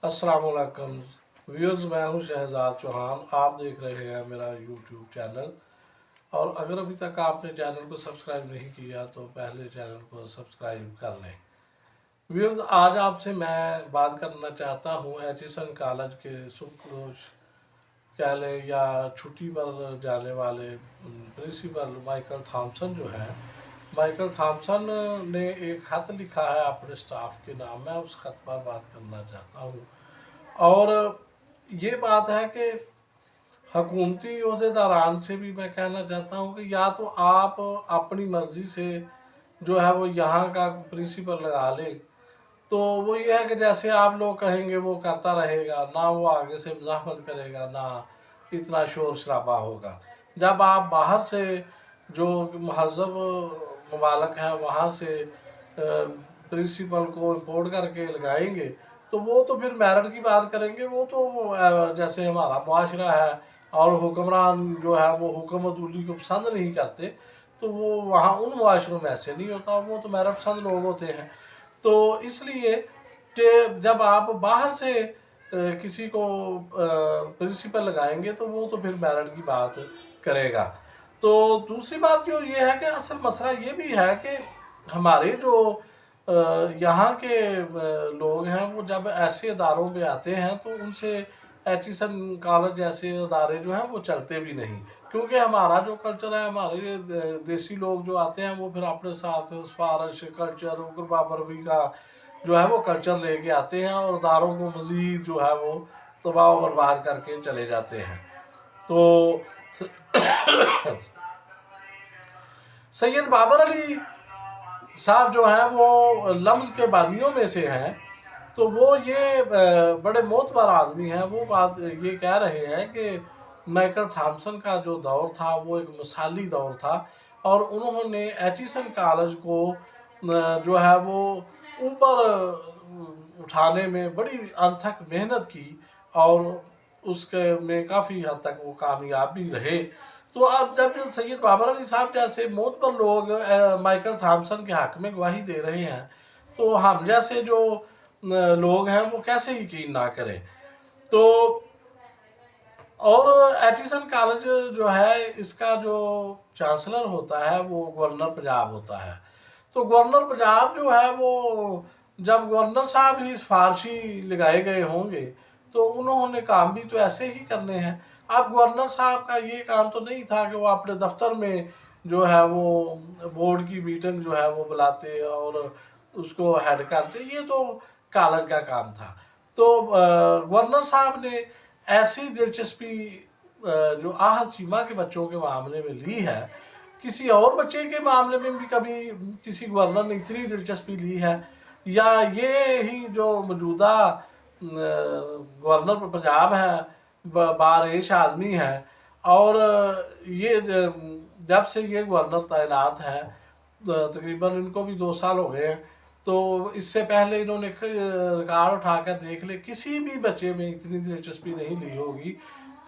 अस्सलाम वालेकुम व्यूअर्स, मैं हूं शहजाद चौहान। आप देख रहे हैं मेरा यूट्यूब चैनल। और अगर अभी तक आपने चैनल को सब्सक्राइब नहीं किया तो पहले चैनल को सब्सक्राइब कर लें। व्यूअर्स, आज आपसे मैं बात करना चाहता हूं एचिसन कॉलेज के सुपरदोष कह लें या छुट्टी पर जाने वाले प्रिंसिपल माइकल थॉमसन जो है। माइकल थॉमसन ने एक खत लिखा है अपने स्टाफ के नाम। मैं उस खत पर बात करना चाहता हूँ। और ये बात है कि हकूमती अहदेदारान से भी मैं कहना चाहता हूँ कि या तो आप अपनी मर्ज़ी से जो है वो यहाँ का प्रिंसिपल लगा लें। तो वो ये है कि जैसे आप लोग कहेंगे वो करता रहेगा, ना वो आगे से मज़ाहमत करेगा, ना इतना शोर शराबा होगा। जब आप बाहर से जो महज़ब ममालक हैं वहाँ से प्रिंसिपल को इम्पोर्ट करके लगाएंगे तो वो तो फिर मेरिट की बात करेंगे। वो तो जैसे हमारा मुआशरा है और हुक्मरान जो है वो हुकूमतुल्ली को पसंद नहीं करते, तो वो वहाँ उन मुआशरों में ऐसे नहीं होता। वो तो मेरिट पसंद लोग होते हैं। तो इसलिए कि जब आप बाहर से किसी को प्रिंसिपल लगाएंगे तो वो तो फिर मेरिट की बात करेगा। तो दूसरी बात जो ये है कि असल मसला ये भी है कि हमारे जो यहाँ के लोग हैं वो जब ऐसे इदारों में आते हैं तो उनसे एचिसन कॉलेज जैसे इदारे जो हैं वो चलते भी नहीं। क्योंकि हमारा जो कल्चर है, हमारे देसी लोग जो आते हैं वो फिर अपने साथ फारश कल्चर उग्र बाबरवी का जो है वो कल्चर लेके आते हैं और इदारों को मज़ीद जो है वो तबाह बर्बाद करके चले जाते हैं। तो सैयद बाबर अली साहब जो हैं वो लम्ज़ के बानियों में से हैं। तो वो ये बड़े मोतबर आदमी हैं। वो बात ये कह रहे हैं कि माइकल थॉमसन का जो दौर था वो एक मिसाली दौर था और उन्होंने एचिसन कॉलेज को जो है वो ऊपर उठाने में बड़ी अनथक मेहनत की और उसके में काफ़ी हद तक वो कामयाब भी रहे। तो अब जब सैयद बाबर अली साहब जैसे मोतबर लोग माइकल थॉमसन के हक़ में गवाही दे रहे हैं तो हम जैसे जो लोग हैं वो कैसे यकीन ना करें। तो और एचिसन कॉलेज जो है इसका जो चांसलर होता है वो गवर्नर पंजाब होता है। तो गवर्नर पंजाब जो है वो जब गवर्नर साहब ही सिफारशी लगाए गए होंगे तो उन्होंने काम भी तो ऐसे ही करने हैं। अब गवर्नर साहब का ये काम तो नहीं था कि वो अपने दफ्तर में जो है वो बोर्ड की मीटिंग जो है वो बुलाते और उसको हेड करते। ये तो कॉलेज का काम था। तो गवर्नर साहब ने ऐसी दिलचस्पी जो आहत चीमा के बच्चों के मामले में ली है, किसी और बच्चे के मामले में भी कभी किसी गवर्नर ने इतनी दिलचस्पी ली है? या ये ही जो मौजूदा गवर्नर पंजाब है बारिश आदमी है और ये जब से ये गवर्नर तैनात है तकरीबन इनको भी 2 साल हो गए हैं। तो इससे पहले इन्होंने रिकॉर्ड उठा कर देख ले, किसी भी बच्चे में इतनी दिलचस्पी नहीं ली होगी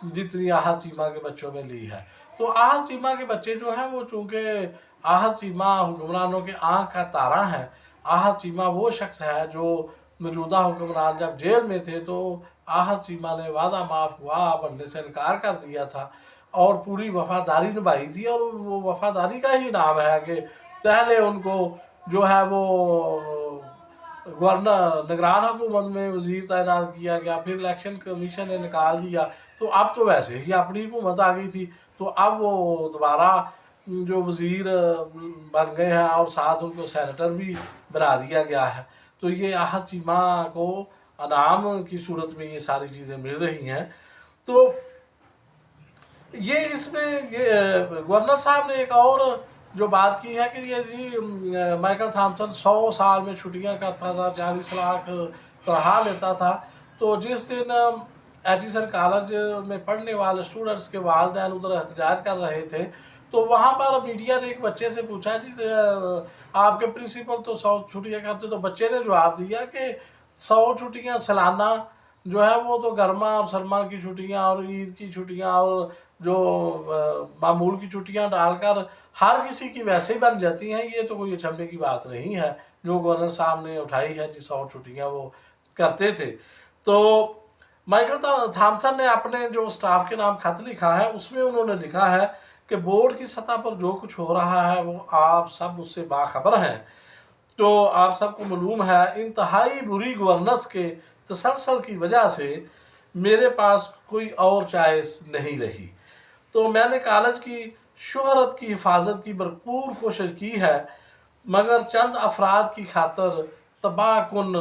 जितनी आहत चीमा के बच्चों में ली है। तो आहत चीमा के बच्चे जो हैं वो चूँकि आहत चीमा हुक्मरानों के आँख का तारा है। आहत चीमा वो शख्स है जो मौजूदा हुक्मरान जब जेल में थे तो आहत चीमा ने वादा माफ हुआ बनने से इनकार कर दिया था और पूरी वफादारी निभाई थी। और वो वफादारी का ही नाम है कि पहले उनको जो है वो गवर्नर निगरान हुकूमत में वजीर तैनात किया गया, फिर इलेक्शन कमीशन ने निकाल दिया। तो अब तो वैसे ही अपनी हुकूमत आ गई थी तो अब वो दोबारा जो वजीर बन गए हैं और साथ उनको सेनेटर भी बना दिया गया है। तो ये आहत चीमा को अनाम की सूरत में ये सारी चीज़ें मिल रही हैं। तो ये इसमें ये गवर्नर साहब ने एक और जो बात की है कि ये जी माइकल थॉमसन 100 साल में छुट्टियां करता था, 40 लाख तनख्वाह लेता था। तो जिस दिन एचिसन कॉलेज में पढ़ने वाले स्टूडेंट्स के वालिदैन उधर एहतजाज कर रहे थे तो वहाँ पर मीडिया ने एक बच्चे से पूछा जी आपके प्रिंसिपल तो 100 छुट्टियाँ करते। तो बच्चे ने जवाब दिया कि 100 छुट्टियाँ सालाना जो है वो तो गर्मा और सरमा की छुट्टियाँ और ईद की छुट्टियाँ और जो मामूल की छुट्टियाँ डालकर हर किसी की वैसे ही बन जाती हैं। ये तो कोई अचंभे की बात नहीं है जो गवर्नर साहब ने उठाई है जी 100 छुट्टियाँ वो करते थे। तो माइकल थॉमसन ने अपने जो स्टाफ के नाम खत लिखा है उसमें उन्होंने लिखा है कि बोर्ड की सतह पर जो कुछ हो रहा है वो आप सब उससे बाखबर हैं। तो आप सबको मालूम है इंतहाई बुरी गवर्नेंस के तसलसल की वजह से मेरे पास कोई और चॉइस नहीं रही। तो मैंने कॉलेज की शोहरत की हिफाजत की भरपूर कोशिश की है, मगर चंद अफराद की खातर तबाहकुन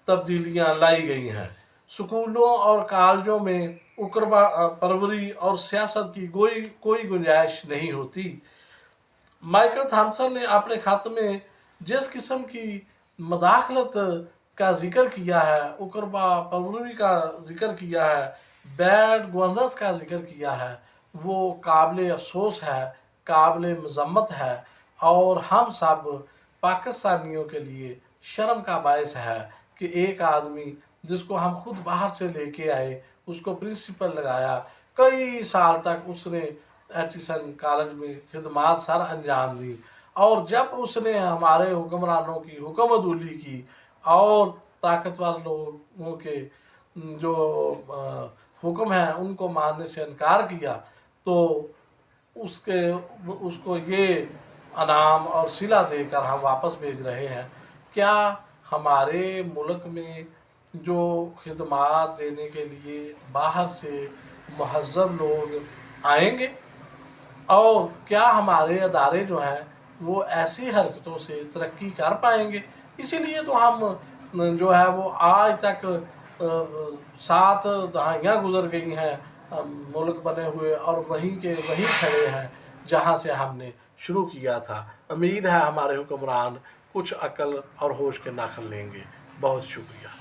तब्दीलियाँ लाई गई हैं। स्कूलों और कॉलेजों में उकरबा परवरी और सियासत की कोई गुंजाइश नहीं होती। माइकल थॉमसन ने अपने खत में जिस किस्म की मदाखलत का जिक्र किया है, उकरबा परवरी का जिक्र किया है, बैड गवर्नेंस का जिक्र किया है, वो काबिल अफसोस है, काबिल मजम्मत है और हम सब पाकिस्तानियों के लिए शर्म का बायस है कि एक आदमी जिसको हम खुद बाहर से लेके आए, उसको प्रिंसिपल लगाया, कई साल तक उसने एटिसन कॉलेज में खिदमात सर अंजाम दी, और जब उसने हमारे हुक्मरानों की हुक्मदुली की और ताकतवर लोगों के जो हुक्म है उनको मानने से इनकार किया, तो उसको ये अनाम और सिला देकर हम वापस भेज रहे हैं। क्या हमारे मुल्क में जो खिदमात देने के लिए बाहर से महज़्ज़ब लोग आएंगे, और क्या हमारे अदारे जो हैं वो ऐसी हरकतों से तरक्की कर पाएंगे? इसीलिए तो हम जो है वो आज तक 7 दहाइयाँ गुजर गई हैं मुल्क बने हुए, और वहीं के वहीं खड़े हैं जहाँ से हमने शुरू किया था। उम्मीद है हमारे हुक्मरान कुछ अक्ल और होश के नाखन लेंगे। बहुत शुक्रिया।